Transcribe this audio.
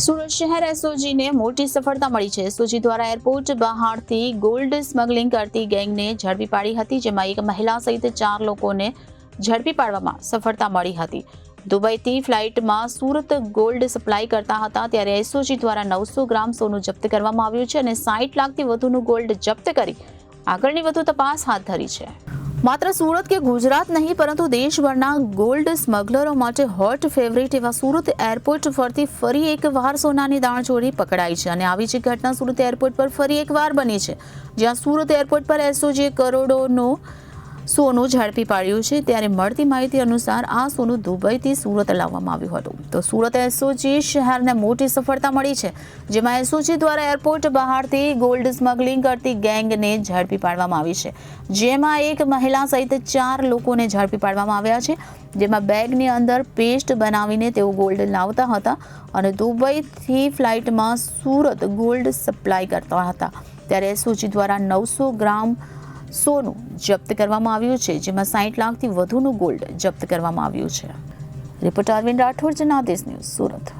સુરત શહેર એસઓજીને મોટી સફળતા મળી છે। એસઓજી દ્વારા એરપોર્ટ બહારથી ગોલ્ડ સ્મગલિંગ કરતી ગેંગને ઝડપી પાડી હતી, જેમાં એક મહિલા સહિત 4 લોકોને ઝડપી પાડવામાં સફળતા મળી હતી। દુબઈથી ફ્લાઇટમાં સુરત ગોલ્ડ સપ્લાય કરતા હતા ત્યારે એસઓજી દ્વારા 900 ગ્રામ સોનું જપ્ત કરવામાં આવ્યું છે અને 60 લાખથી વધુનું ગોલ્ડ જપ્ત કરી આગળની વધુ તપાસ હાથ ધરી છે। માત્ર સુરત કે ગુજરાત નહીં પરંતુ દેશભરના ગોલ્ડ સ્મગલરો માટે હોટ ફેવરિટ એવા સુરત એરપોર્ટ પરથી ફરી એકવાર સોનાની દાણચોરી પકડાઈ છે અને આવી જ ઘટના સુરત એરપોર્ટ પર ફરી એકવાર બની છે, જ્યાં સુરત એરપોર્ટ પર એસઓજીએ કરોડોનું સોનું ઝડપી પાડ્યું છે। ત્યારે મળતી માહિતી અનુસાર આ સોનું દુબઈથી સુરત લાવવામાં આવ્યું હતું। તો સુરત એસઓજી શહેરને મોટી સફળતા મળી છે, જેમાં એસઓજી દ્વારા એરપોર્ટ બહારથી ગોલ્ડ સ્મગલિંગ કરતી ગેંગને ઝડપી પાડવામાં આવી છે, જેમાં એક મહિલા સહિત 4 લોકોને ઝડપી પાડવામાં આવ્યા છે, જેમાં બેગની અંદર પેસ્ટ બનાવીને તેઓ ગોલ્ડ લાવતા હતા અને દુબઈથી ફ્લાઇટમાં સુરત ગોલ્ડ સપ્લાય કરતા હતા। ત્યારે એસઓજી દ્વારા 900 ગ્રામ સોનું જપ્ત કરવામાં આવ્યું છે, જેમાં 60 લાખથી વધુનું ગોલ્ડ જપ્ત કરવામાં આવ્યું છે। Reporter Arvind Rathod, Janadesh news, Surat.